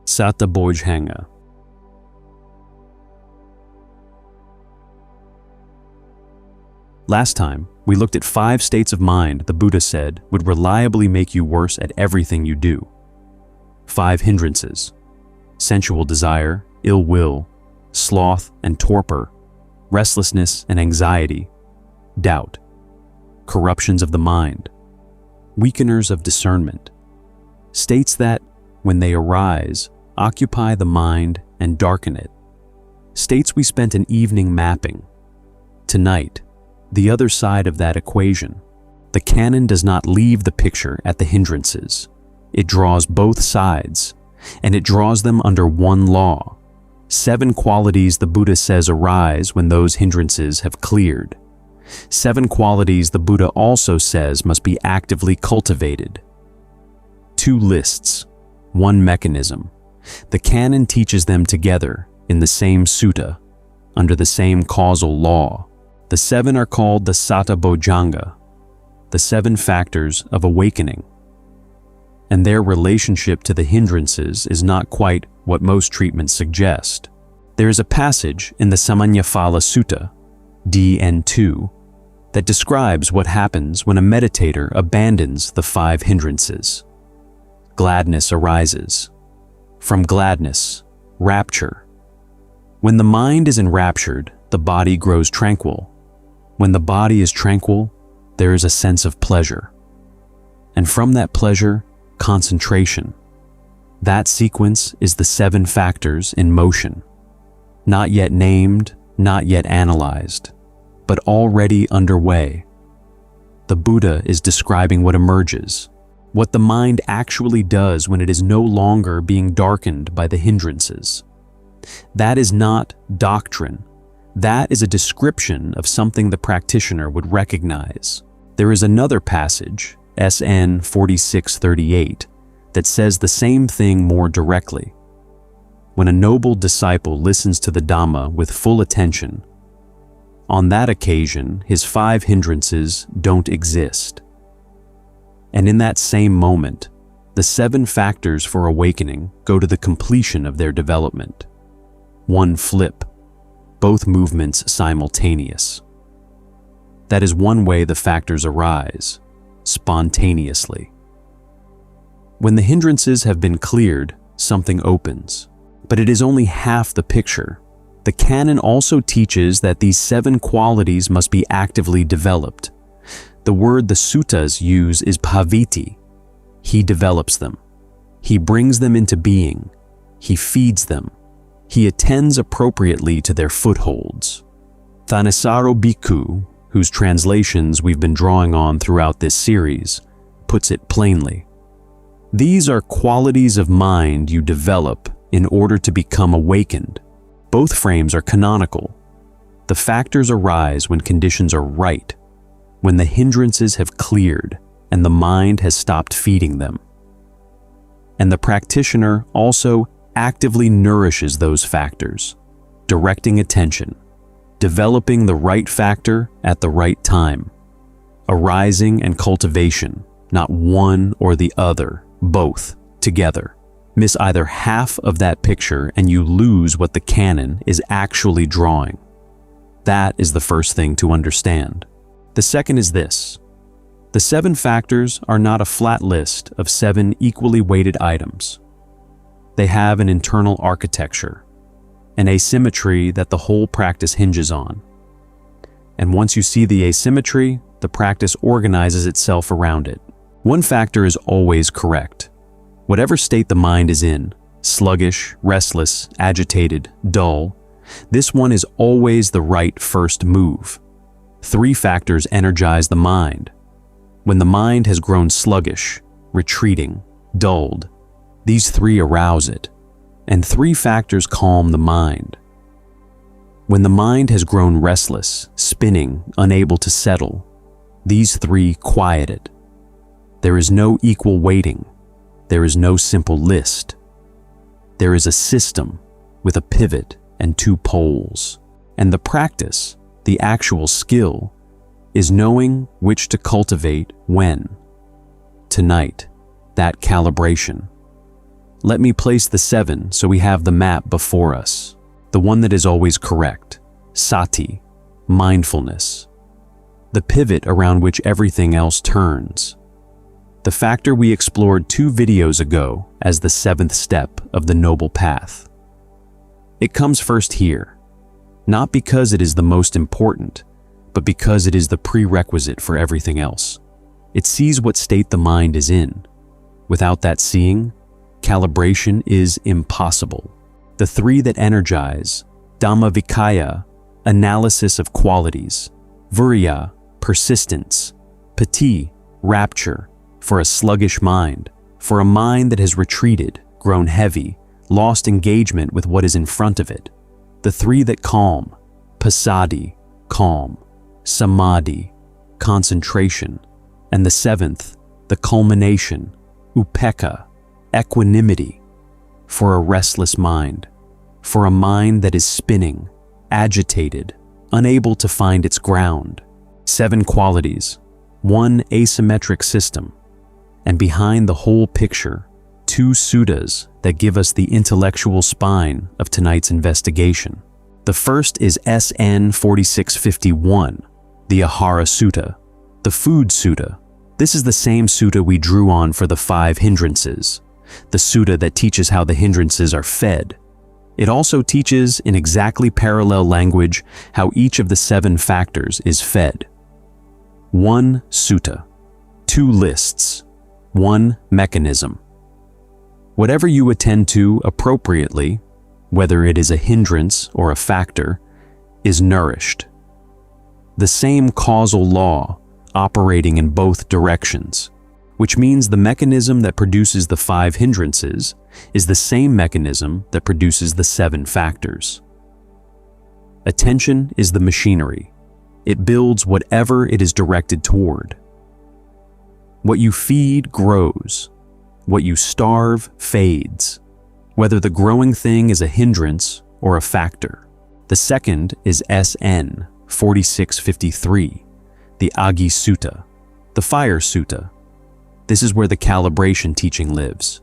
satta bojjhaṅgā. Last time, we looked at 5 states of mind the Buddha said would reliably make you worse at everything you do. 5 hindrances: sensual desire, ill will, sloth and torpor, restlessness and anxiety, doubt, corruptions of the mind, weakeners of discernment, states that, when they arise, occupy the mind and darken it, states we spent an evening mapping. Tonight, the other side of that equation. The canon does not leave the picture at the hindrances. It draws both sides, and it draws them under one law. 7 qualities the Buddha says arise when those hindrances have cleared. 7 qualities the Buddha also says must be actively cultivated. 2 lists, 1 mechanism. The canon teaches them together in the same sutta, under the same causal law. The 7 are called the satta bojjhaṅgā, the 7 factors of awakening. And their relationship to the hindrances is not quite what most treatments suggest. There is a passage in the Samādhi Sutta, DN2, that describes what happens when a meditator abandons the 5 hindrances. Gladness arises. From gladness, rapture. When the mind is enraptured, the body grows tranquil. When the body is tranquil, there is a sense of pleasure. And from that pleasure, concentration. That sequence is the 7 factors in motion. Not yet named, not yet analyzed, but already underway. The Buddha is describing what emerges, what the mind actually does when it is no longer being darkened by the hindrances. That is not doctrine. That is a description of something the practitioner would recognize. There is another passage, SN 4638, that says the same thing more directly. When a noble disciple listens to the Dhamma with full attention, on that occasion his 5 hindrances don't exist. And in that same moment, the 7 factors for awakening go to the completion of their development. 1 flip. Both movements simultaneous. That is one way the factors arise, spontaneously. When the hindrances have been cleared, something opens. But it is only half the picture. The canon also teaches that these 7 qualities must be actively developed. The word the suttas use is pīti. He develops them. He brings them into being. He feeds them. He attends appropriately to their footholds. Ṭhānissaro bhikkhu, whose translations we've been drawing on throughout this series, puts it plainly. These are qualities of mind you develop in order to become awakened. Both frames are canonical. The factors arise when conditions are right, when the hindrances have cleared and the mind has stopped feeding them. And the practitioner also actively nourishes those factors, directing attention, developing the right factor at the right time, arising and cultivation, not one or the other, both together. Miss either half of that picture and you lose what the canon is actually drawing. That is the first thing to understand. The second is this. The 7 factors are not a flat list of 7 equally weighted items. They have an internal architecture, an asymmetry that the whole practice hinges on. And once you see the asymmetry, the practice organizes itself around it. 1 factor is always correct. Whatever state the mind is in, sluggish, restless, agitated, dull, this one is always the right first move. 3 factors energize the mind. When the mind has grown sluggish, retreating, dulled, these 3 arouse it, and 3 factors calm the mind. When the mind has grown restless, spinning, unable to settle, these 3 quiet it. There is no equal weighting. There is no simple list. There is a system with a pivot and 2 poles. And the practice, the actual skill, is knowing which to cultivate when. Tonight, that calibration. let me place the 7 so we have the map before us. The one that is always correct, Sati, mindfulness. The pivot around which everything else turns. The factor we explored 2 videos ago as the 7th step of the Noble Path. It comes first here, not because it is the most important, but because it is the prerequisite for everything else. It sees what state the mind is in. Without that seeing, calibration is impossible. The 3 that energize, dhamma-vicaya, analysis of qualities, vīriya, persistence, pīti, rapture, for a sluggish mind, for a mind that has retreated, grown heavy, lost engagement with what is in front of it. The 3 that calm, passaddhi, calm, samādhi, concentration, and the 7th, the culmination, upekkhā, equanimity, for a restless mind, for a mind that is spinning, agitated, unable to find its ground. 7 qualities, 1 asymmetric system, and behind the whole picture, 2 suttas that give us the intellectual spine of tonight's investigation. The first is SN 4651, the Ahara Sutta, the Food Sutta. This is the same sutta we drew on for the 5 hindrances, the sutta that teaches how the hindrances are fed. It also teaches, in exactly parallel language, how each of the 7 factors is fed. 1 sutta, 2 lists, 1 mechanism. Whatever you attend to appropriately, whether it is a hindrance or a factor, is nourished. The same causal law operating in both directions, which means the mechanism that produces the 5 hindrances is the same mechanism that produces the 7 factors. Attention is the machinery. It builds whatever it is directed toward. What you feed grows. What you starve fades, whether the growing thing is a hindrance or a factor. The second is SN 4653, the Agi Sutta, the Fire Sutta. This is where the calibration teaching lives.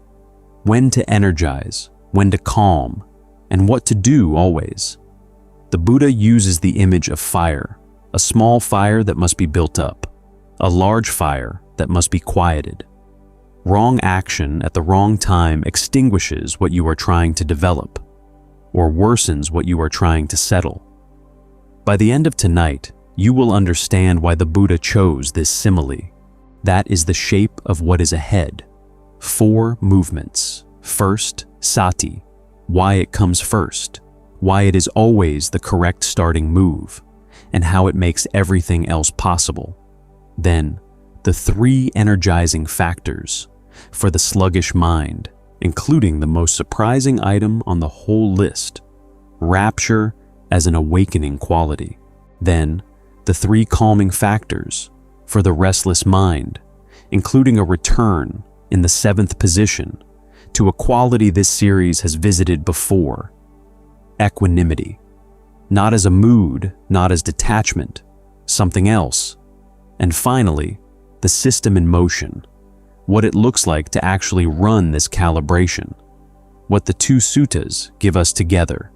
When to energize, when to calm, and what to do always. The Buddha uses the image of fire, a small fire that must be built up, a large fire that must be quieted. Wrong action at the wrong time extinguishes what you are trying to develop, or worsens what you are trying to settle. By the end of tonight, you will understand why the Buddha chose this simile. That is the shape of what is ahead. 4 movements. First, Sati, why it comes first, why it is always the correct starting move, and how it makes everything else possible. Then, the 3 energizing factors for the sluggish mind, including the most surprising item on the whole list, rapture as an awakening quality. Then, the 3 calming factors for the restless mind, including a return in the 7th position to a quality this series has visited before, equanimity, not as a mood, not as detachment, something else. And finally, the system in motion, what it looks like to actually run this calibration, what the 2 suttas give us together,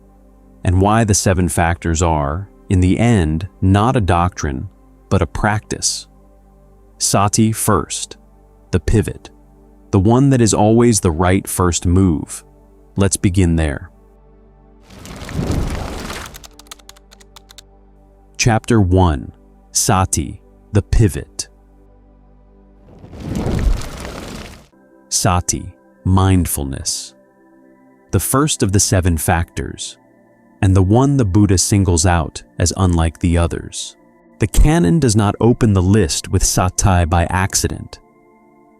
and why the 7 factors are, in the end, not a doctrine, but a practice. Sati first, the pivot, the one that is always the right first move. Let's begin there. Chapter 1, Sati, the pivot. Sati, mindfulness. The first of the 7 factors, and the one the Buddha singles out as unlike the others. The canon does not open the list with Sati by accident.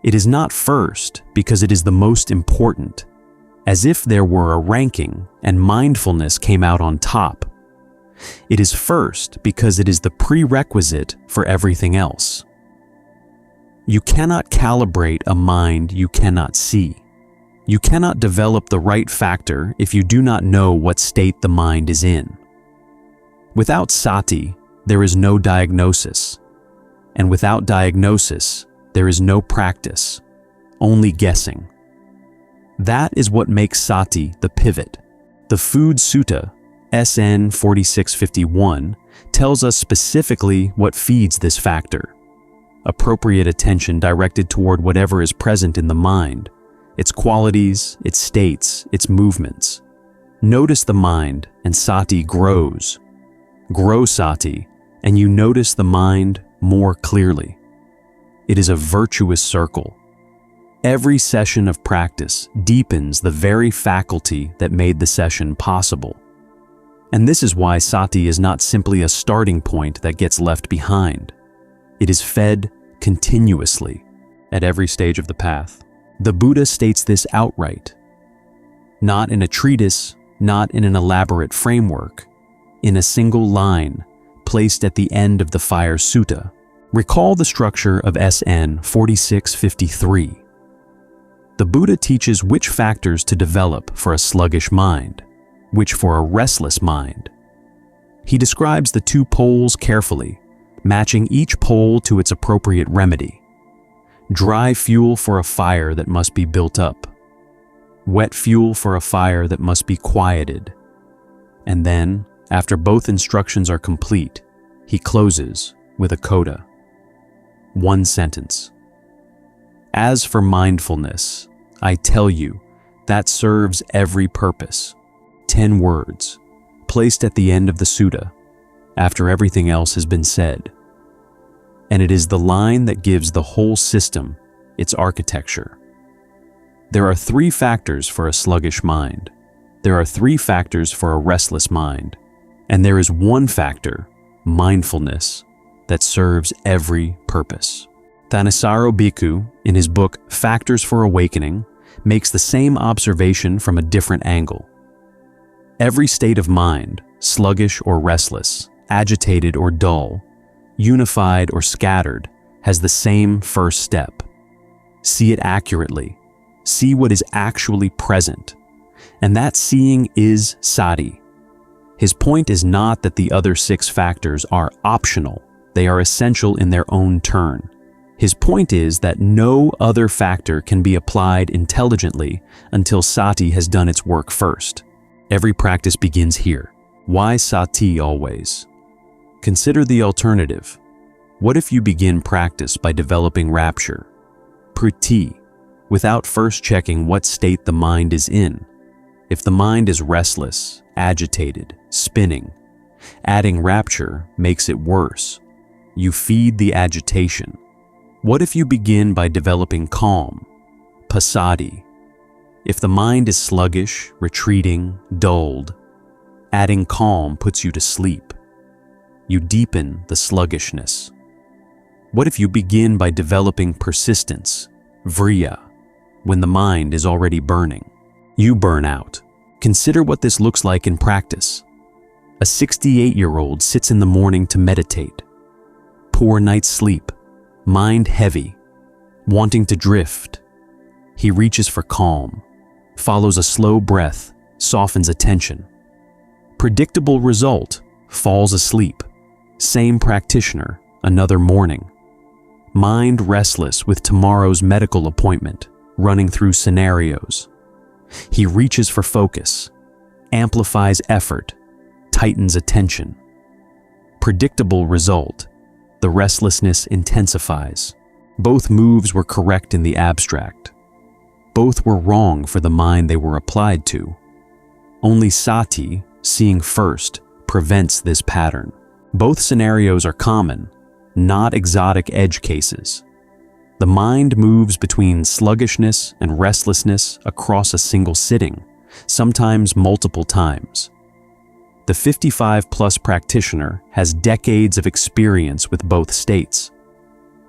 It is not first because it is the most important, as if there were a ranking and mindfulness came out on top. It is first because it is the prerequisite for everything else. You cannot calibrate a mind you cannot see. You cannot develop the right factor if you do not know what state the mind is in. Without Sati, there is no diagnosis. And without diagnosis, there is no practice, only guessing. That is what makes sati the pivot. The Food Sutta, SN 4651, tells us specifically what feeds this factor. Appropriate attention directed toward whatever is present in the mind, its qualities, its states, its movements. Notice the mind and sati grows. Grow sati, and you notice the mind more clearly. It is a virtuous circle. Every session of practice deepens the very faculty that made the session possible. And this is why sati is not simply a starting point that gets left behind. It is fed continuously at every stage of the path. The Buddha states this outright. Not in a treatise, not in an elaborate framework, in a single line placed at the end of the Fire Sutta. Recall the structure of SN 4653. The Buddha teaches which factors to develop for a sluggish mind, which for a restless mind. He describes the two poles carefully, matching each pole to its appropriate remedy. Dry fuel for a fire that must be built up. Wet fuel for a fire that must be quieted. And then, after both instructions are complete, he closes with a coda. One sentence. As for mindfulness, I tell you, that serves every purpose. 10 words, placed at the end of the sutta, after everything else has been said. And it is the line that gives the whole system its architecture. There are 3 factors for a sluggish mind. There are 3 factors for a restless mind. And there is one factor, mindfulness, that serves every purpose. Ṭhānissaro Bhikkhu, in his book Factors for Awakening, makes the same observation from a different angle. Every state of mind, sluggish or restless, agitated or dull, unified or scattered, has the same first step. See it accurately. See what is actually present. And that seeing is sati. His point is not that the other 6 factors are optional. They are essential in their own turn. His point is that no other factor can be applied intelligently until sati has done its work first. Every practice begins here. Why sati always? Consider the alternative. What if you begin practice by developing rapture, pīti, without first checking what state the mind is in? If the mind is restless, agitated, spinning, adding rapture makes it worse. You feed the agitation. What if you begin by developing calm, passaddhi? If the mind is sluggish, retreating, dulled, adding calm puts you to sleep. You deepen the sluggishness. What if you begin by developing persistence, vīriya, when the mind is already burning? You burn out. Consider what this looks like in practice. A 68-year-old sits in the morning to meditate. Poor night's sleep, mind heavy, wanting to drift. He reaches for calm, follows a slow breath, softens attention. Predictable result, falls asleep. Same practitioner, another morning. Mind restless with tomorrow's medical appointment, running through scenarios. He reaches for focus, amplifies effort, tightens attention. Predictable result, the restlessness intensifies. Both moves were correct in the abstract. Both were wrong for the mind they were applied to. Only sati, seeing first, prevents this pattern. Both scenarios are common, not exotic edge cases. The mind moves between sluggishness and restlessness across a single sitting, sometimes multiple times. The 55-plus practitioner has decades of experience with both states,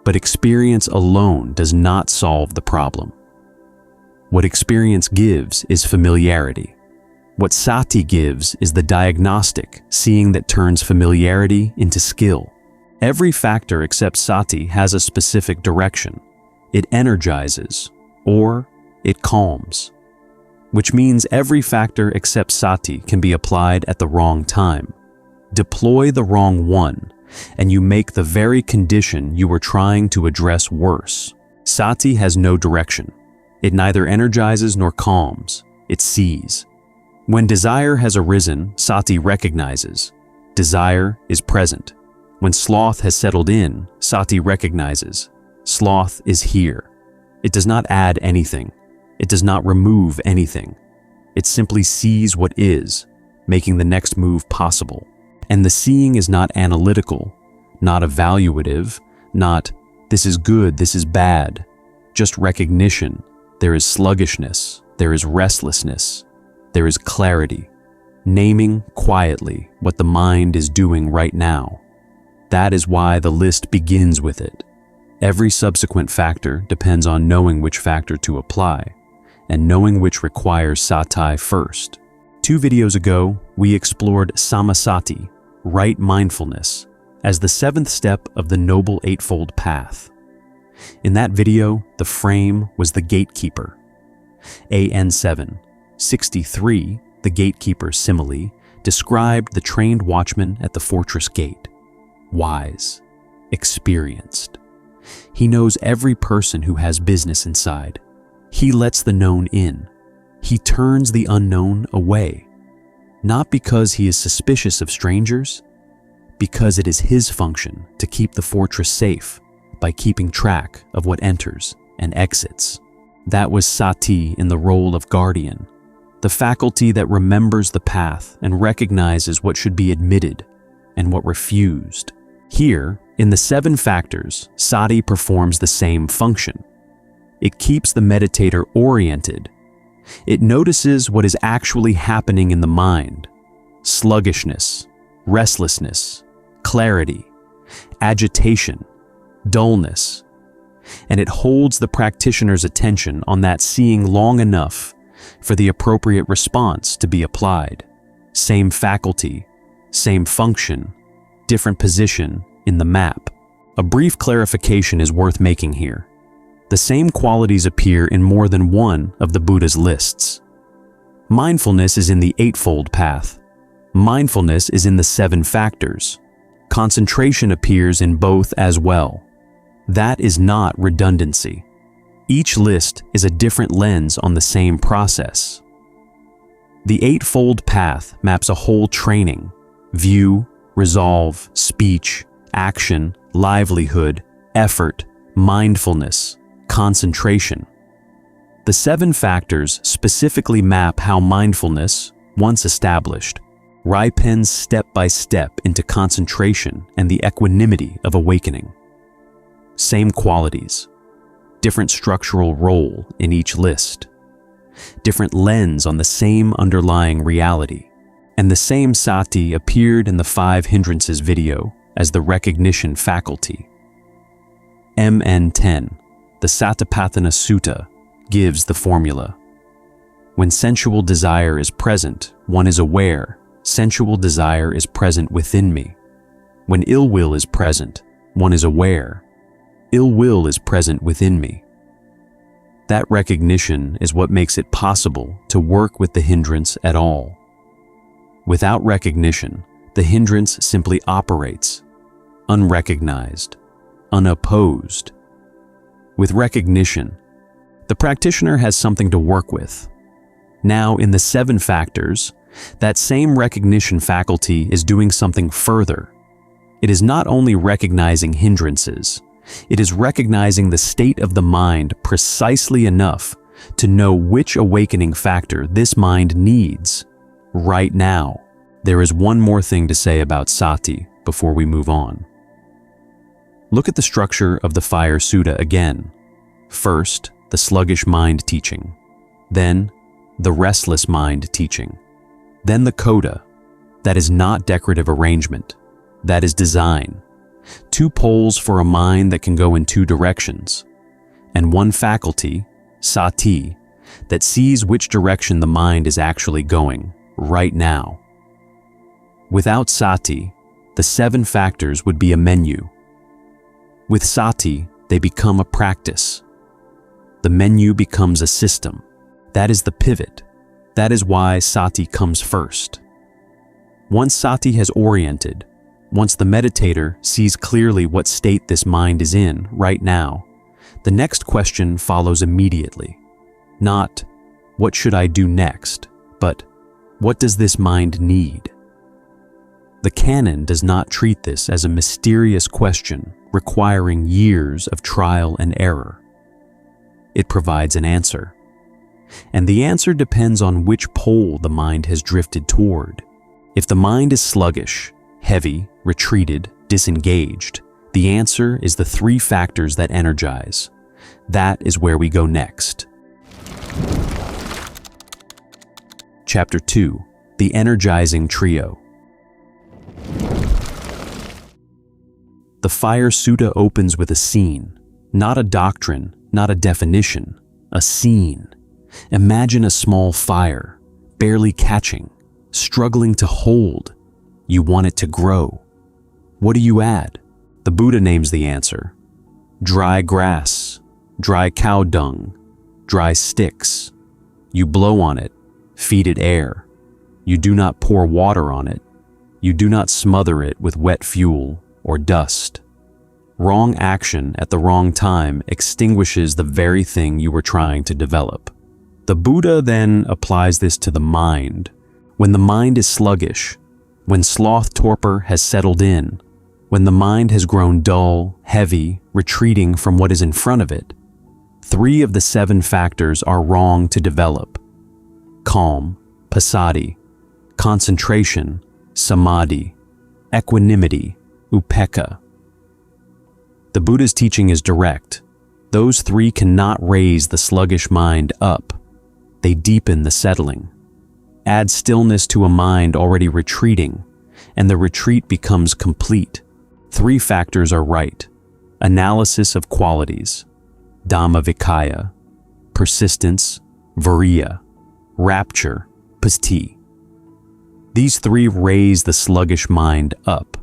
but experience alone does not solve the problem. What experience gives is familiarity. What sati gives is the diagnostic, seeing that turns familiarity into skill. Every factor except sati has a specific direction. It energizes, or it calms, which means every factor except sati can be applied at the wrong time. Deploy the wrong one, and you make the very condition you were trying to address worse. Sati has no direction. It neither energizes nor calms, it sees. When desire has arisen, Sati recognizes. Desire is present. When sloth has settled in, Sati recognizes. Sloth is here. It does not add anything. It does not remove anything. It simply sees what is, making the next move possible. And the seeing is not analytical, not evaluative, not this is good, this is bad. Just recognition. There is sluggishness, there is restlessness, there is clarity. Naming quietly what the mind is doing right now. That is why the list begins with it. Every subsequent factor depends on knowing which factor to apply, and knowing which requires sati first. 2 videos ago, we explored samasati, right mindfulness, as the 7th step of the Noble Eightfold Path. In that video, the frame was the gatekeeper. AN7, 63, the gatekeeper simile, described the trained watchman at the fortress gate. Wise, experienced. He knows every person who has business inside. He lets the known in. He turns the unknown away. Not because he is suspicious of strangers, because it is his function to keep the fortress safe by keeping track of what enters and exits. That was Sati in the role of guardian, the faculty that remembers the path and recognizes what should be admitted and what refused. Here, in the 7 factors, Sati performs the same function. It keeps the meditator oriented. It notices what is actually happening in the mind: sluggishness, restlessness, clarity, agitation, dullness, and it holds the practitioner's attention on that seeing long enough for the appropriate response to be applied. Same faculty, same function, different position in the map. A brief clarification is worth making here. The same qualities appear in more than one of the Buddha's lists. Mindfulness is in the Eightfold Path. Mindfulness is in the 7 factors. Concentration appears in both as well. That is not redundancy. Each list is a different lens on the same process. The Eightfold Path maps a whole training: view, resolve, speech, action, livelihood, effort, mindfulness, concentration. The 7 factors specifically map how mindfulness, once established, ripens step by step into concentration and the equanimity of awakening. Same qualities, different structural role in each list, different lens on the same underlying reality, and the same sati appeared in the 5 Hindrances video as the recognition faculty. MN10, the Satipatthana Sutta, gives the formula. When sensual desire is present, one is aware, sensual desire is present within me. When ill will is present, one is aware, ill will is present within me. That recognition is what makes it possible to work with the hindrance at all. Without recognition, the hindrance simply operates, unrecognized, unopposed. With recognition, the practitioner has something to work with. Now, in the 7 factors, that same recognition faculty is doing something further. It is not only recognizing hindrances, it is recognizing the state of the mind precisely enough to know which awakening factor this mind needs right now. There is one more thing to say about Sati before we move on. Look at the structure of the Fire Sutta again. First, the sluggish mind teaching. Then, the restless mind teaching. Then the coda. That is not decorative arrangement. That is design. 2 poles for a mind that can go in 2 directions. And 1 faculty, sati, that sees which direction the mind is actually going right now. Without sati, the 7 factors would be a menu. With sati, they become a practice. The menu becomes a system. That is the pivot. That is why sati comes first. Once sati has oriented, once the meditator sees clearly what state this mind is in right now, the next question follows immediately. Not, what should I do next, but what does this mind need? The canon does not treat this as a mysterious question requiring years of trial and error. It provides an answer. And the answer depends on which pole the mind has drifted toward. If the mind is sluggish, heavy, retreated, disengaged, the answer is the three factors that energize. That is where we go next. Chapter 2. The Energizing Trio. The Fire Sutta opens with a scene, not a doctrine, not a definition, a scene. Imagine a small fire, barely catching, struggling to hold. You want it to grow. What do you add? The Buddha names the answer. Dry grass, dry cow dung, dry sticks. You blow on it, feed it air. You do not pour water on it. You do not smother it with wet fuel or dust. Wrong action at the wrong time extinguishes the very thing you were trying to develop. The Buddha then applies this to the mind. When the mind is sluggish, when sloth torpor has settled in, when the mind has grown dull, heavy, retreating from what is in front of it, 3 of the 7 factors are wrong to develop: calm, passaddhi; concentration, samādhi; equanimity, upekkhā. The Buddha's teaching is direct. Those 3 cannot raise the sluggish mind up. They deepen the settling. Add stillness to a mind already retreating, and the retreat becomes complete. 3 factors are right: analysis of qualities, dhamma-vicaya; persistence, vīriya; rapture, pīti. These 3 raise the sluggish mind up.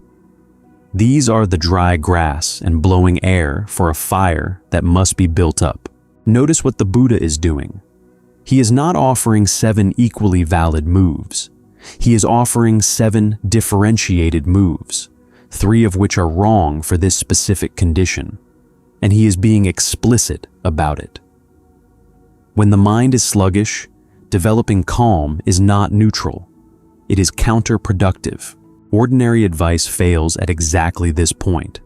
These are the dry grass and blowing air for a fire that must be built up. Notice what the Buddha is doing. He is not offering 7 equally valid moves. He is offering 7 differentiated moves, 3 of which are wrong for this specific condition, and he is being explicit about it. When the mind is sluggish, developing calm is not neutral. It is counterproductive. Ordinary advice fails at exactly this point.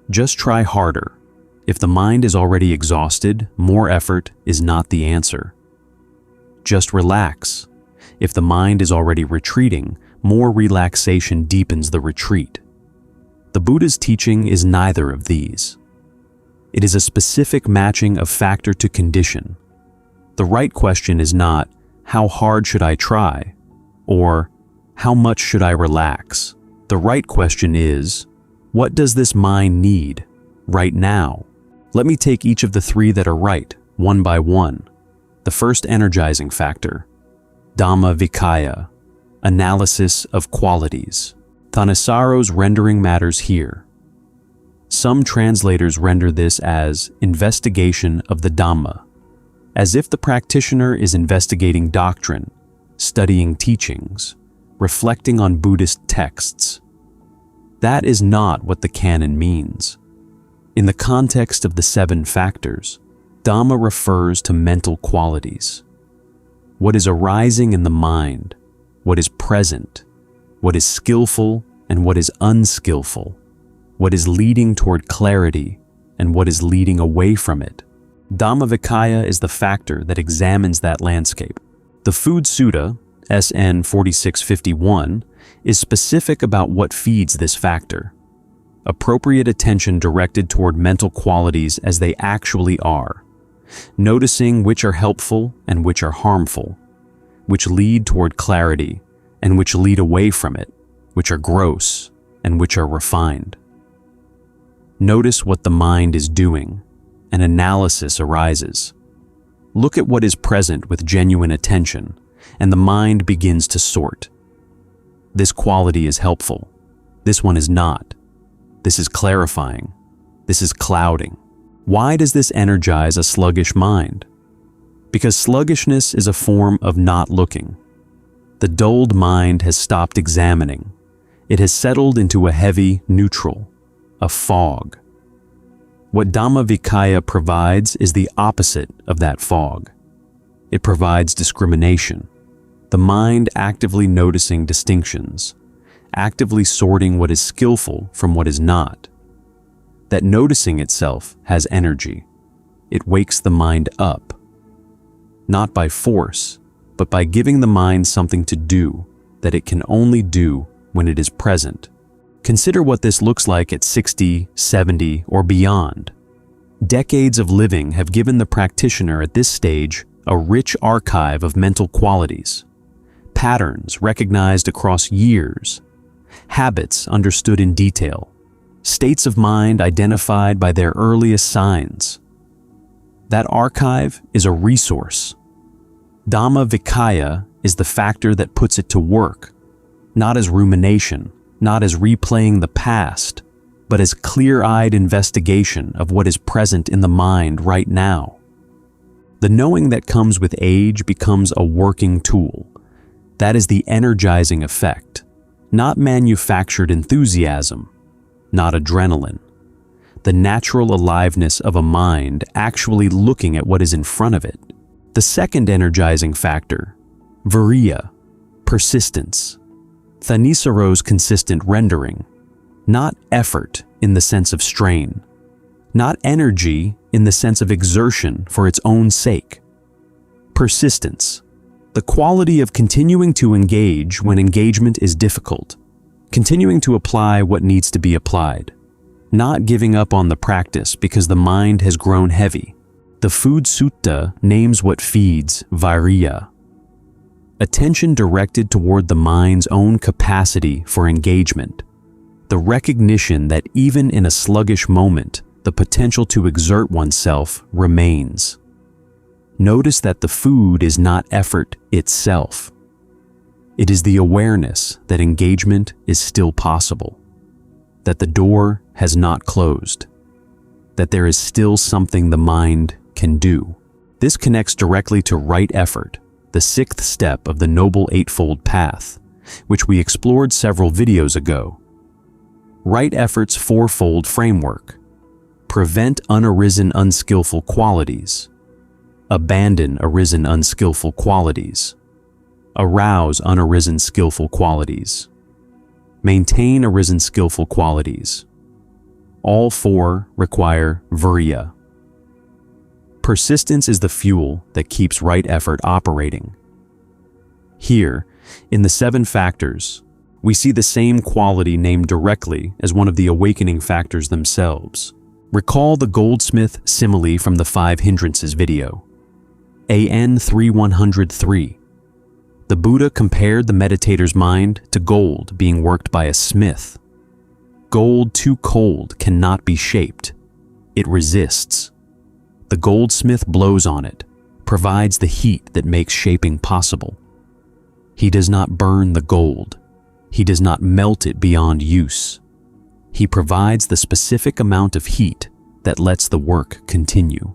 Just try harder. If the mind is already exhausted, more effort is not the answer. Just relax. If the mind is already retreating, more relaxation deepens the retreat. The Buddha's teaching is neither of these. It is a specific matching of factor to condition. The right question is not, how hard should I try? Or, how much should I relax? The right question is, what does this mind need right now? Let me take each of the 3 that are right, one by one. The first energizing factor, dhamma-vicaya, analysis of qualities. Ṭhānissaro's rendering matters here. Some translators render this as investigation of the Dhamma, as if the practitioner is investigating doctrine, studying teachings, reflecting on Buddhist texts. That is not what the canon means. In the context of the 7 factors, Dhamma refers to mental qualities. What is arising in the mind, what is present, what is skillful and what is unskillful, what is leading toward clarity and what is leading away from it. Dhamma-vicaya is the factor that examines that landscape. The Food Sutta, SN 4651, is specific about what feeds this factor. Appropriate attention directed toward mental qualities as they actually are, noticing which are helpful and which are harmful, which lead toward clarity and which lead away from it, which are gross and which are refined. Notice what the mind is doing. An analysis arises. Look at what is present with genuine attention, and the mind begins to sort. This quality is helpful. This one is not. This is clarifying. This is clouding. Why does this energize a sluggish mind? Because sluggishness is a form of not looking. The dulled mind has stopped examining. It has settled into a heavy neutral, a fog. What dhamma-vicaya provides is the opposite of that fog. It provides discrimination, the mind actively noticing distinctions, actively sorting what is skillful from what is not. That noticing itself has energy. It wakes the mind up, not by force, but by giving the mind something to do that it can only do when it is present. Consider what this looks like at 60, 70, or beyond. Decades of living have given the practitioner at this stage a rich archive of mental qualities, patterns recognized across years, habits understood in detail, states of mind identified by their earliest signs. That archive is a resource. Dhamma-vicaya is the factor that puts it to work, not as rumination, not as replaying the past, but as clear-eyed investigation of what is present in the mind right now. The knowing that comes with age becomes a working tool. That is the energizing effect, not manufactured enthusiasm, not adrenaline. The natural aliveness of a mind actually looking at what is in front of it. The second energizing factor, vīriya, persistence. Ṭhānissaro's consistent rendering, not effort in the sense of strain, not energy in the sense of exertion for its own sake. Persistence, the quality of continuing to engage when engagement is difficult, continuing to apply what needs to be applied, not giving up on the practice because the mind has grown heavy. The Food Sutta names what feeds vīriya. Attention directed toward the mind's own capacity for engagement. The recognition that even in a sluggish moment, the potential to exert oneself remains. Notice that the food is not effort itself. It is the awareness that engagement is still possible, that the door has not closed, that there is still something the mind can do. This connects directly to right effort, the sixth step of the Noble Eightfold Path, which we explored several videos ago. Right effort's fourfold framework: prevent unarisen unskillful qualities, abandon arisen unskillful qualities, arouse unarisen skillful qualities, maintain arisen skillful qualities. All four require vīriya. Persistence is the fuel that keeps right effort operating. Here, in the 7 factors, we see the same quality named directly as one of the awakening factors themselves. Recall the goldsmith simile from the 5 Hindrances video. AN 3103. The Buddha compared the meditator's mind to gold being worked by a smith. Gold too cold cannot be shaped. It resists. The goldsmith blows on it, provides the heat that makes shaping possible. He does not burn the gold. He does not melt it beyond use. He provides the specific amount of heat that lets the work continue.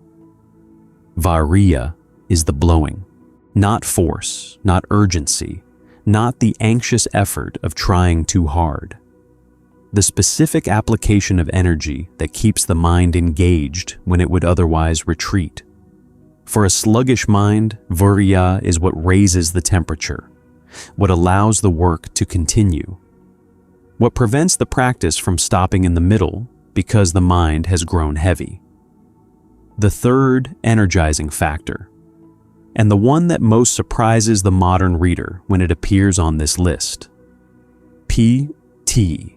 Vīriya is the blowing, not force, not urgency, not the anxious effort of trying too hard. The specific application of energy that keeps the mind engaged when it would otherwise retreat. For a sluggish mind, vīriya is what raises the temperature, what allows the work to continue, what prevents the practice from stopping in the middle because the mind has grown heavy. The third energizing factor, and the one that most surprises the modern reader when it appears on this list: pīti.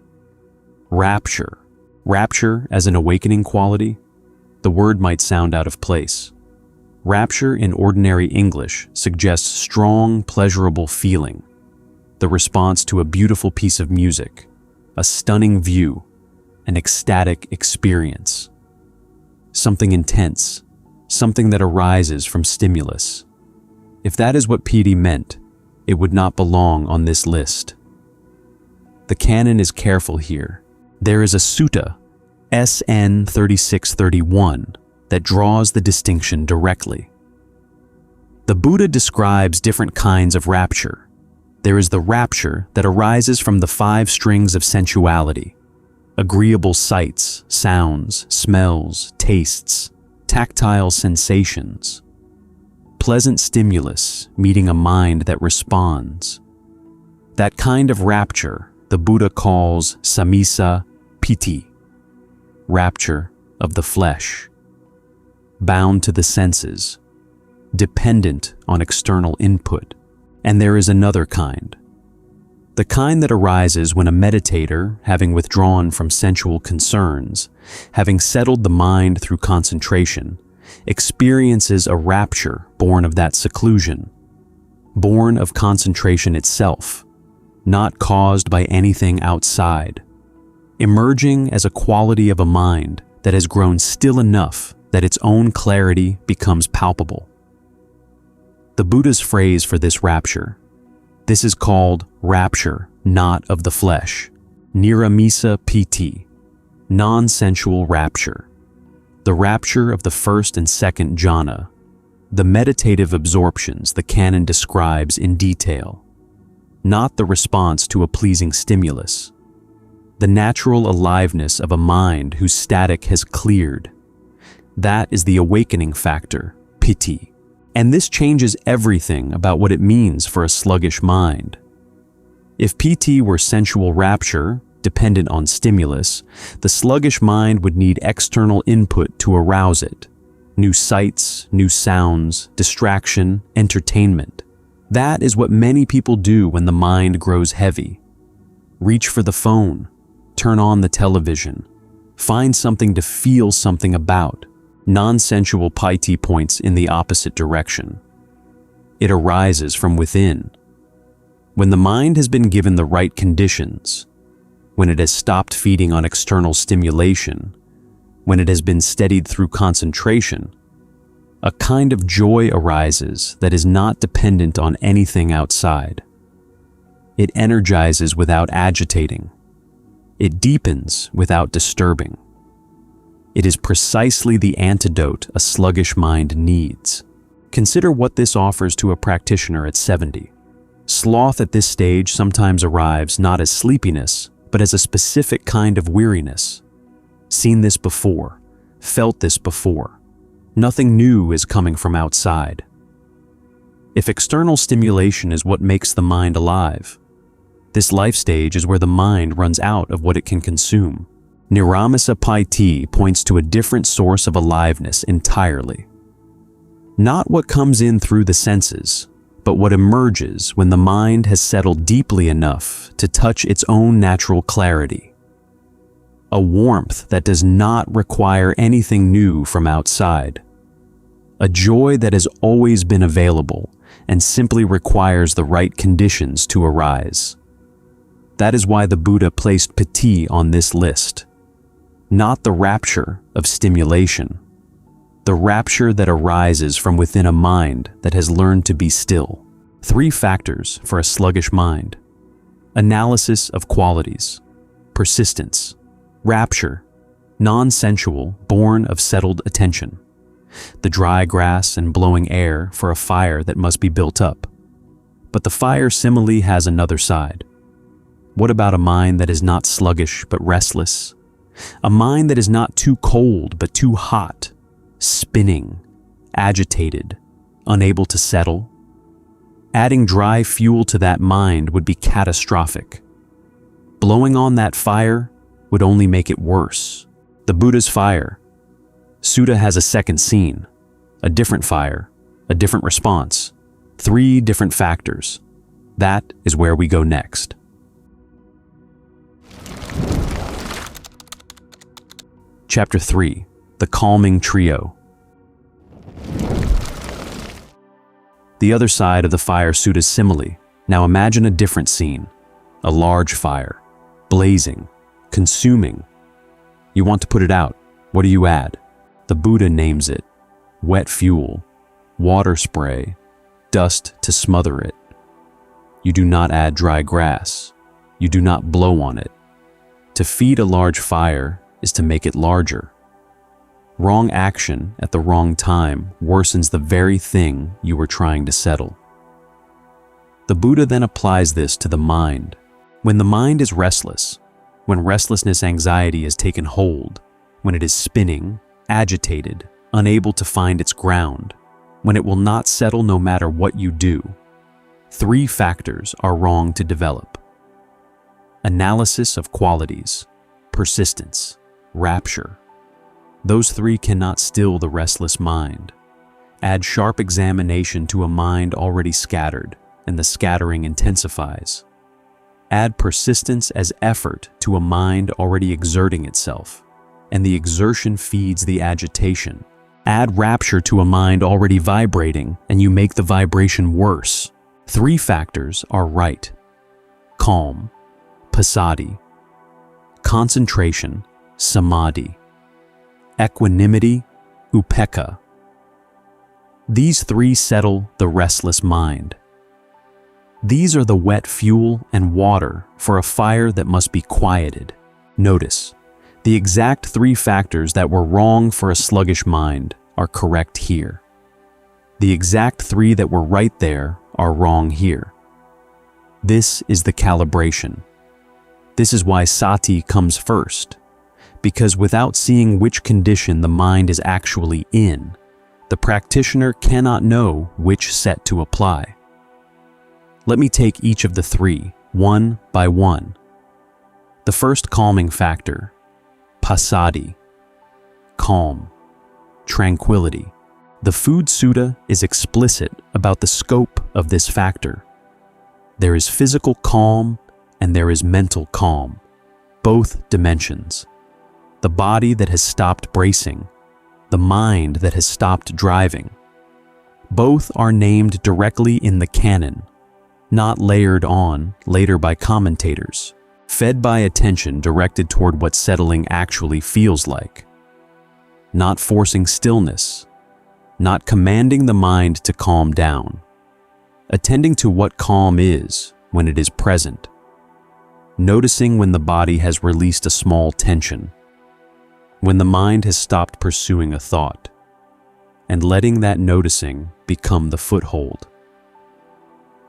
Rapture. Rapture as an awakening quality? The word might sound out of place. Rapture in ordinary English suggests strong, pleasurable feeling, the response to a beautiful piece of music, a stunning view, an ecstatic experience. Something intense, something that arises from stimulus. If that is what pīti meant, it would not belong on this list. The canon is careful here. There is a sutta, SN 3631, that draws the distinction directly. The Buddha describes different kinds of rapture. There is the rapture that arises from the 5 strings of sensuality, agreeable sights, sounds, smells, tastes, tactile sensations. Pleasant stimulus meeting a mind that responds. That kind of rapture the Buddha calls samisa pīti, rapture of the flesh, bound to the senses, dependent on external input. And there is another kind, the kind that arises when a meditator, having withdrawn from sensual concerns, having settled the mind through concentration, experiences a rapture born of that seclusion, born of concentration itself, not caused by anything outside, emerging as a quality of a mind that has grown still enough that its own clarity becomes palpable. The Buddha's phrase for this rapture, this is called rapture not of the flesh, niramisa pīti, non-sensual rapture, the rapture of the first and second jhana, the meditative absorptions the canon describes in detail, not the response to a pleasing stimulus, the natural aliveness of a mind whose static has cleared. That is the awakening factor, pīti. And this changes everything about what it means for a sluggish mind. If pīti were sensual rapture, dependent on stimulus, the sluggish mind would need external input to arouse it. New sights, new sounds, distraction, entertainment. That is what many people do when the mind grows heavy. Reach for the phone, turn on the television, find something to feel something about. Non-sensual pīti points in the opposite direction. It arises from within. When the mind has been given the right conditions, when it has stopped feeding on external stimulation, when it has been steadied through concentration, a kind of joy arises that is not dependent on anything outside. It energizes without agitating. It deepens without disturbing. It is precisely the antidote a sluggish mind needs. Consider what this offers to a practitioner at 70. Sloth at this stage sometimes arrives not as sleepiness, but as a specific kind of weariness. Seen this before, felt this before. Nothing new is coming from outside. If external stimulation is what makes the mind alive, this life stage is where the mind runs out of what it can consume. Niramisa pīti points to a different source of aliveness entirely. Not what comes in through the senses, but what emerges when the mind has settled deeply enough to touch its own natural clarity. A warmth that does not require anything new from outside. A joy that has always been available and simply requires the right conditions to arise. That is why the Buddha placed pīti on this list. Not the rapture of stimulation, the rapture that arises from within a mind that has learned to be still. 3 factors for a sluggish mind. Analysis of qualities, persistence, rapture, non-sensual, born of settled attention. The dry grass and blowing air for a fire that must be built up. But the fire simile has another side. What about a mind that is not sluggish but restless? A mind that is not too cold but too hot, spinning, agitated, unable to settle? Adding dry fuel to that mind would be catastrophic. Blowing on that fire would only make it worse. The Buddha's fire. Sutta has a second scene, a different fire, a different response, 3 different factors. That is where we go next. Chapter 3, the calming trio. The other side of the Fire Sutta's simile. Now imagine a different scene, a large fire, blazing, consuming. You want to put it out. What do you add? The Buddha names it wet fuel, water spray, dust to smother it. You do not add dry grass. You do not blow on it. To feed a large fire is to make it larger. Wrong action at the wrong time worsens the very thing you were trying to settle. The Buddha then applies this to the mind. When the mind is restless, when restlessness anxiety has taken hold, when it is spinning, agitated, unable to find its ground, when it will not settle no matter what you do. 3 factors are wrong to develop: analysis of qualities, persistence, rapture. Those 3 cannot still the restless mind. Add sharp examination to a mind already scattered, and the scattering intensifies. Add persistence as effort to a mind already exerting itself, and the exertion feeds the agitation. Add rapture to a mind already vibrating, and you make the vibration worse. 3 factors are right: calm, passaddhi; concentration, samādhi; equanimity, upekkhā. These 3 settle the restless mind. These are the wet fuel and water for a fire that must be quieted. Notice, the exact 3 factors that were wrong for a sluggish mind are correct here. The exact 3 that were right there are wrong here. This is the calibration. This is why Sati comes first, because without seeing which condition the mind is actually in, the practitioner cannot know which set to apply. Let me take each of the 3, one by one. The first calming factor, passaddhi, calm, tranquility. The Food Sutta is explicit about the scope of this factor. There is physical calm and there is mental calm, both dimensions. The body that has stopped bracing, the mind that has stopped driving. Both are named directly in the canon, not layered on later by commentators, fed by attention directed toward what settling actually feels like. Not forcing stillness, not commanding the mind to calm down, attending to what calm is when it is present, noticing when the body has released a small tension, when the mind has stopped pursuing a thought, and letting that noticing become the foothold.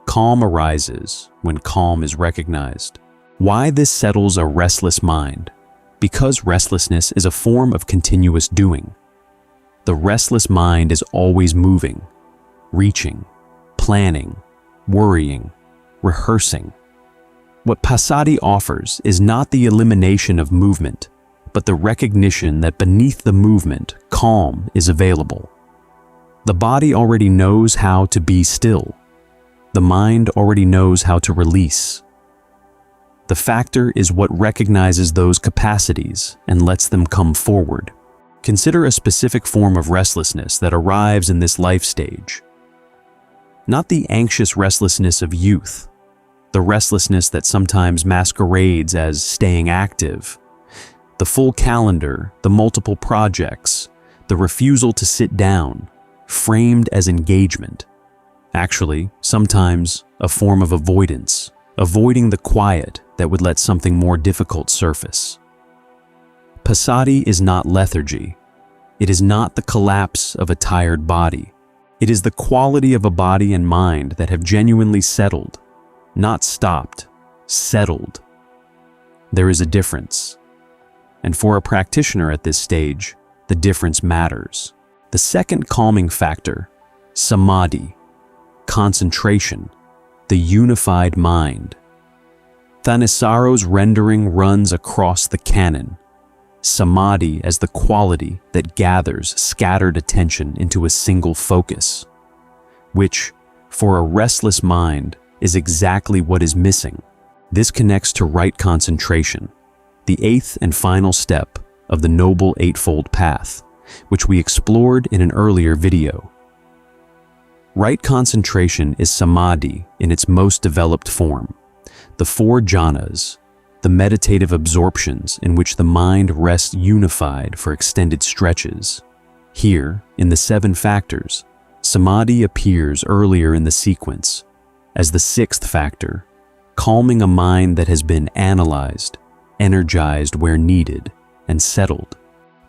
Calm arises when calm is recognized. Why this settles a restless mind? Because restlessness is a form of continuous doing. The restless mind is always moving, reaching, planning, worrying, rehearsing. What passaddhi offers is not the elimination of movement, but the recognition that beneath the movement, calm is available. The body already knows how to be still. The mind already knows how to release. The factor is what recognizes those capacities and lets them come forward. Consider a specific form of restlessness that arrives in this life stage. Not the anxious restlessness of youth, the restlessness that sometimes masquerades as staying active, the full calendar, the multiple projects, the refusal to sit down, framed as engagement. Actually, sometimes a form of avoidance, avoiding the quiet that would let something more difficult surface. Passaddhi is not lethargy. It is not the collapse of a tired body. It is the quality of a body and mind that have genuinely settled, not stopped, settled. There is a difference. And for a practitioner at this stage, the difference matters. The second calming factor, samādhi, concentration, the unified mind. Ṭhānissaro's rendering runs across the canon. Samādhi as the quality that gathers scattered attention into a single focus, which, for a restless mind, is exactly what is missing. This connects to right concentration, the 8th and final step of the Noble Eightfold Path, which we explored in an earlier video. Right concentration is samādhi in its most developed form, the 4 jhanas, the meditative absorptions in which the mind rests unified for extended stretches. Here, in the 7 factors, samādhi appears earlier in the sequence as the 6th factor, calming a mind that has been analyzed, energized where needed, and settled.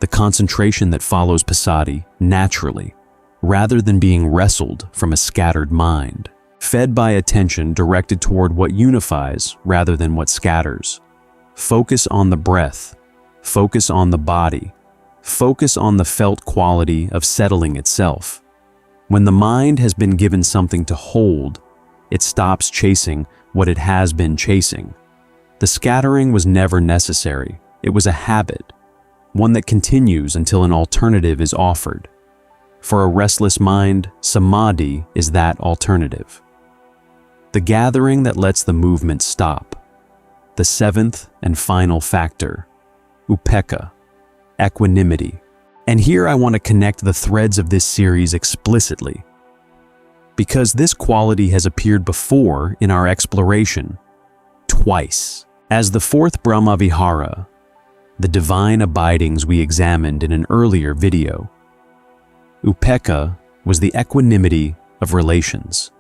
The concentration that follows passaddhi naturally, rather than being wrestled from a scattered mind, fed by attention directed toward what unifies rather than what scatters. Focus on the breath. Focus on the body. Focus on the felt quality of settling itself. When the mind has been given something to hold, it stops chasing what it has been chasing. The scattering was never necessary. It was a habit, one that continues until an alternative is offered. For a restless mind, samādhi is that alternative. The gathering that lets the movement stop. The seventh and final factor, upekkhā, equanimity. And here I want to connect the threads of this series explicitly, because this quality has appeared before in our exploration, twice. As the fourth Brahma-vihara, the divine abidings we examined in an earlier video, upekkhā was the equanimity of relations,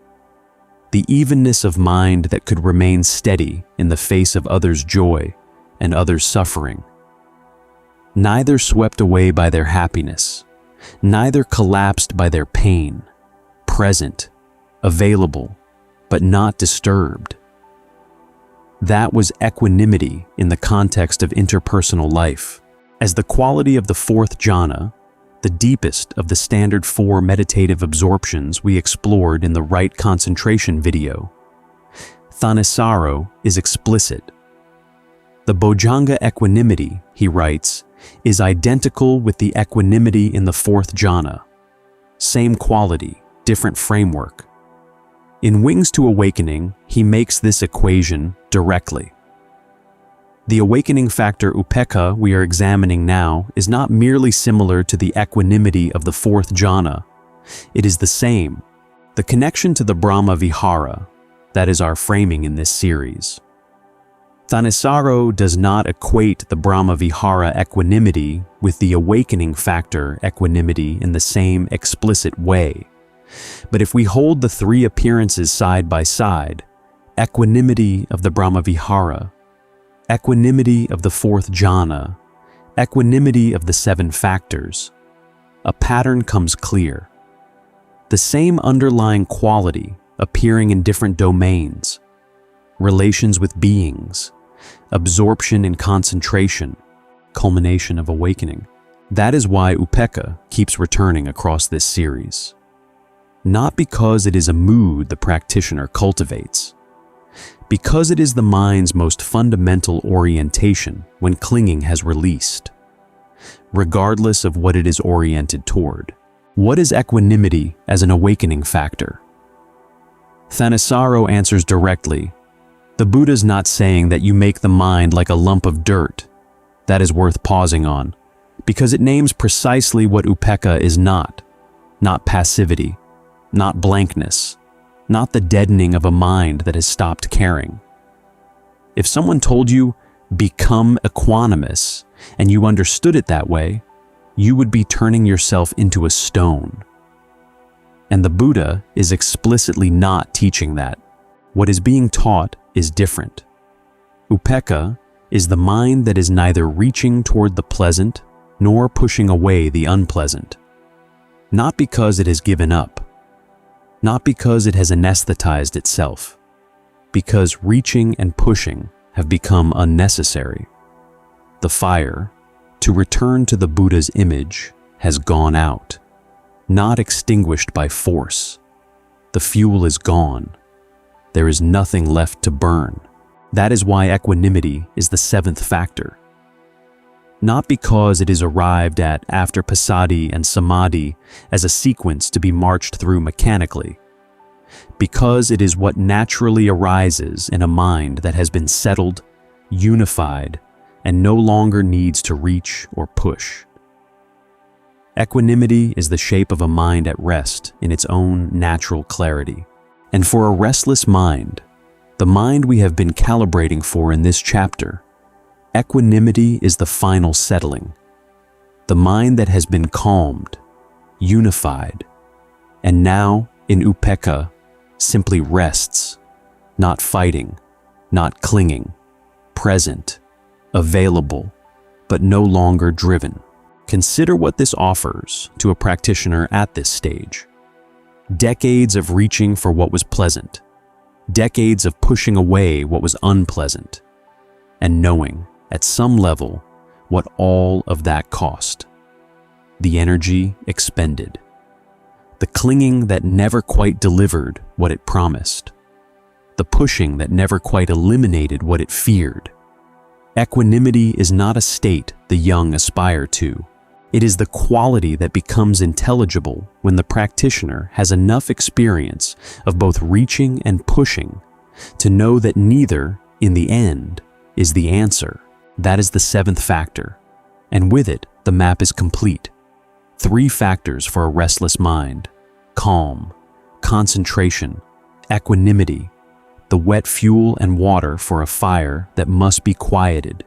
the evenness of mind that could remain steady in the face of others' joy and others' suffering. Neither swept away by their happiness, neither collapsed by their pain, present, available, but not disturbed. That was equanimity in the context of interpersonal life, as the quality of the fourth jhana, the deepest of the standard 4 meditative absorptions we explored in the right concentration video. Ṭhānissaro is explicit. The bojjhaṅgā equanimity, he writes, is identical with the equanimity in the fourth jhana. Same quality, different framework. In Wings to Awakening, he makes this equation directly. The awakening factor upekkhā we are examining now is not merely similar to the equanimity of the fourth jhana. It is the same. The connection to the Brahma-vihara, that is our framing in this series. Ṭhānissaro does not equate the Brahma-vihara equanimity with the awakening factor equanimity in the same explicit way. But if we hold the 3 appearances side by side, equanimity of the Brahma-vihara, equanimity of the fourth jhana, equanimity of the 7 factors, a pattern comes clear. The same underlying quality appearing in different domains, relations with beings, absorption and concentration, culmination of awakening. That is why upekkhā keeps returning across this series. Not because it is a mood the practitioner cultivates, because it is the mind's most fundamental orientation when clinging has released, regardless of what it is oriented toward. What is equanimity as an awakening factor? Ṭhānissaro answers directly. The Buddha's not saying that you make the mind like a lump of dirt. That is worth pausing on, because it names precisely what upekkhā is not passivity, not blankness, not the deadening of a mind that has stopped caring. If someone told you, become equanimous, and you understood it that way, you would be turning yourself into a stone. And the Buddha is explicitly not teaching that. What is being taught is different. Upekkhā is the mind that is neither reaching toward the pleasant nor pushing away the unpleasant. Not because it has given up, not because it has anesthetized itself, because reaching and pushing have become unnecessary. The fire, to return to the Buddha's image, has gone out, not extinguished by force. The fuel is gone. There is nothing left to burn. That is why equanimity is the 7th factor. Not because it is arrived at after passaddhi and samādhi as a sequence to be marched through mechanically, because it is what naturally arises in a mind that has been settled, unified, and no longer needs to reach or push. Equanimity is the shape of a mind at rest in its own natural clarity. And for a restless mind, the mind we have been calibrating for in this chapter, equanimity is the final settling. The mind that has been calmed, unified, and now in upekkhā simply rests, not fighting, not clinging, present, available, but no longer driven. Consider what this offers to a practitioner at this stage. Decades of reaching for what was pleasant, decades of pushing away what was unpleasant, and knowing, at some level, what all of that cost. The energy expended. The clinging that never quite delivered what it promised. The pushing that never quite eliminated what it feared. Equanimity is not a state the young aspire to. It is the quality that becomes intelligible when the practitioner has enough experience of both reaching and pushing to know that neither, in the end, is the answer. That is the seventh factor, and with it, the map is complete. 3 factors for a restless mind: calm, concentration, equanimity, the wet fuel and water for a fire that must be quieted,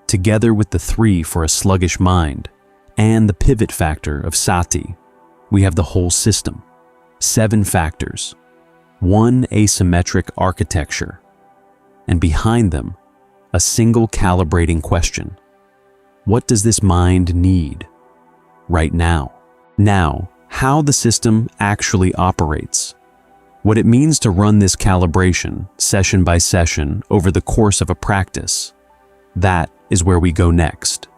together with the 3 for a sluggish mind, and the pivot factor of Sati. We have the whole system. 7 factors, 1 asymmetric architecture, and behind them, a single calibrating question. What does this mind need right now? Now, how the system actually operates. What it means to run this calibration, session by session, over the course of a practice. That is where we go next.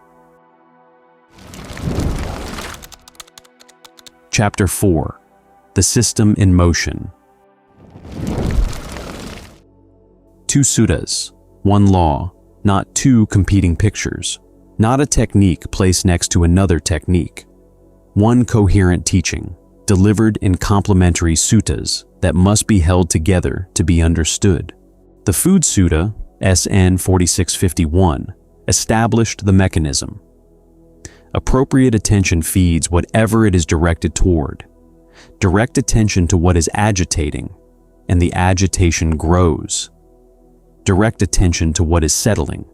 Chapter 4. The System in Motion. 2 suttas, 1 law, not 2 competing pictures, not a technique placed next to another technique. 1 coherent teaching, delivered in complementary suttas that must be held together to be understood. The Food Sutta, SN 4651, established the mechanism. Appropriate attention feeds whatever it is directed toward. Direct attention to what is agitating, and the agitation grows. Direct attention to what is settling,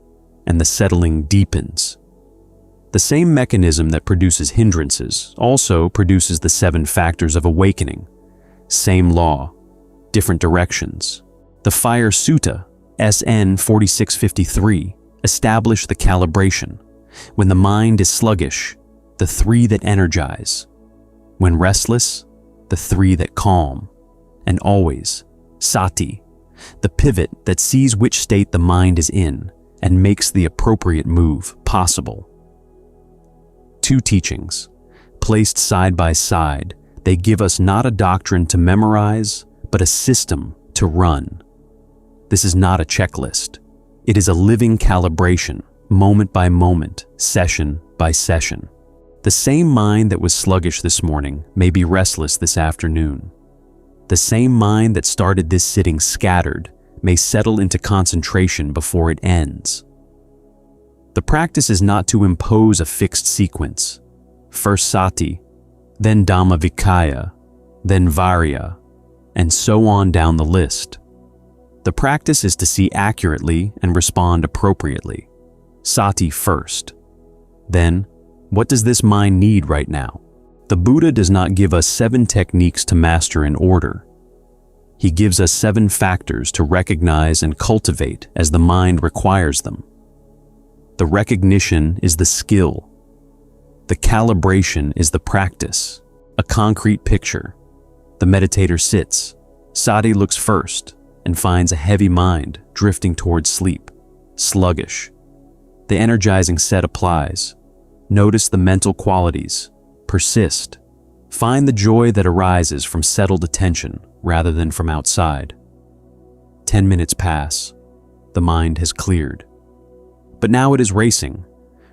and the settling deepens. The same mechanism that produces hindrances also produces the 7 factors of awakening. Same law, different directions. The Fire Sutta, SN 4653, established the calibration. When the mind is sluggish, the 3 that energize. When restless, the 3 that calm. And always, Sati, the pivot that sees which state the mind is in and makes the appropriate move possible. 2 teachings, placed side by side, they give us not a doctrine to memorize, but a system to run. This is not a checklist. It is a living calibration, moment by moment, session by session. The same mind that was sluggish this morning may be restless this afternoon. The same mind that started this sitting scattered may settle into concentration before it ends. The practice is not to impose a fixed sequence. First Sati, then dhamma-vicaya, then vīriya, and so on down the list. The practice is to see accurately and respond appropriately. Sati first. Then, what does this mind need right now? The Buddha does not give us 7 techniques to master in order. He gives us 7 factors to recognize and cultivate as the mind requires them. The recognition is the skill. The calibration is the practice, a concrete picture. The meditator sits. Sati looks first and finds a heavy mind drifting towards sleep, sluggish. The energizing set applies. Notice the mental qualities. Persist. Find the joy that arises from settled attention rather than from outside. 10 minutes pass. The mind has cleared. But now it is racing,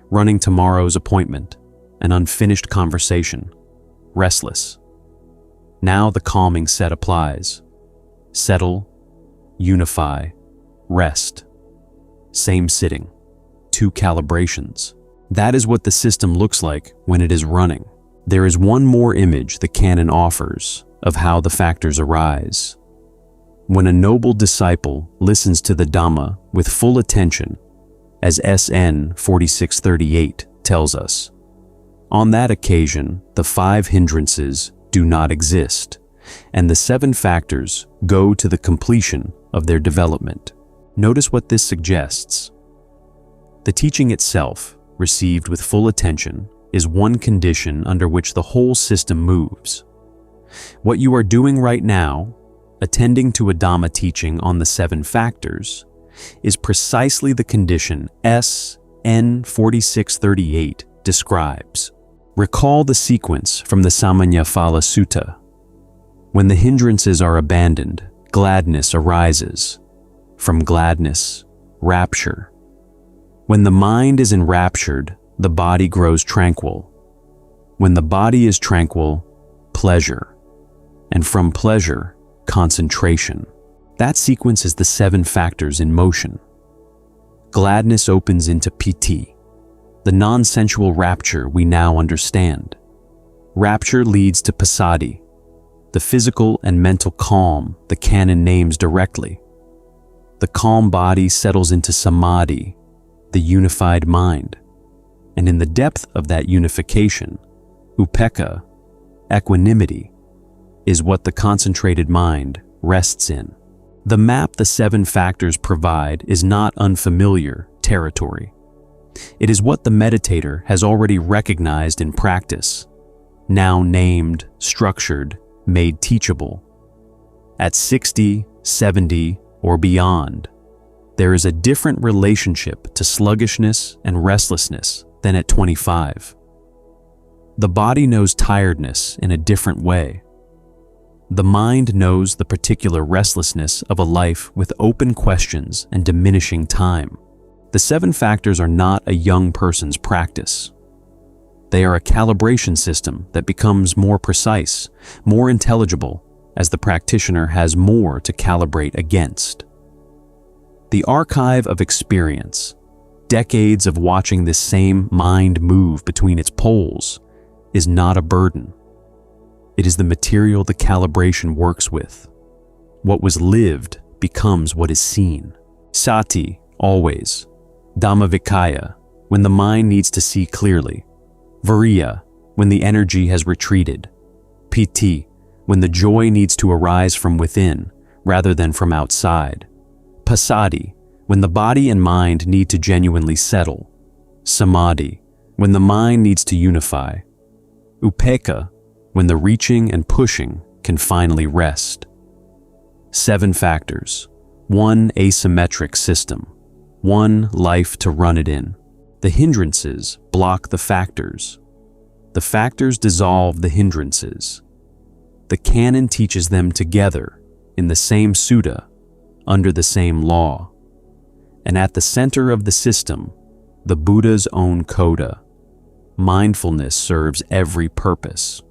running tomorrow's appointment, an unfinished conversation, restless. Now the calming set applies. Settle, unify, rest. Same sitting, 2 calibrations. That is what the system looks like when it is running. There is one more image the canon offers of how the factors arise. When a noble disciple listens to the Dhamma with full attention, as SN 4638 tells us, on that occasion, the 5 hindrances do not exist, and the 7 factors go to the completion of their development. Notice what this suggests. The teaching itself, received with full attention, is one condition under which the whole system moves. What you are doing right now, attending to a Dhamma teaching on the 7 factors, is precisely the condition SN 4638 describes. Recall the sequence from the Fire Sutta. When the hindrances are abandoned, gladness arises. From gladness, rapture. When the mind is enraptured, the body grows tranquil. When the body is tranquil, pleasure. And from pleasure, concentration. That sequence is the 7 factors in motion. Gladness opens into pīti, the non-sensual rapture we now understand. Rapture leads to passaddhi, the physical and mental calm the canon names directly. The calm body settles into samādhi, the unified mind. And in the depth of that unification, upekkhā, equanimity, is what the concentrated mind rests in. The map the 7 factors provide is not unfamiliar territory. It is what the meditator has already recognized in practice, now named, structured, made teachable. At 60, 70, or beyond, there is a different relationship to sluggishness and restlessness than at 25. The body knows tiredness in a different way. The mind knows the particular restlessness of a life with open questions and diminishing time. The 7 factors are not a young person's practice. They are a calibration system that becomes more precise, more intelligible, as the practitioner has more to calibrate against. The archive of experience, decades of watching this same mind move between its poles, is not a burden. It is the material the calibration works with. What was lived becomes what is seen. Sati, always. Dhamma-vicaya, when the mind needs to see clearly. Vīriya, when the energy has retreated. Pīti, when the joy needs to arise from within rather than from outside. Passaddhi, when the body and mind need to genuinely settle. Samādhi, when the mind needs to unify. Upekkhā, when the reaching and pushing can finally rest. 7 factors, 1 asymmetric system, 1 life to run it in. The hindrances block the factors. The factors dissolve the hindrances. The canon teaches them together in the same sutta, under the same law. And at the center of the system, the Buddha's own coda. Mindfulness serves every purpose.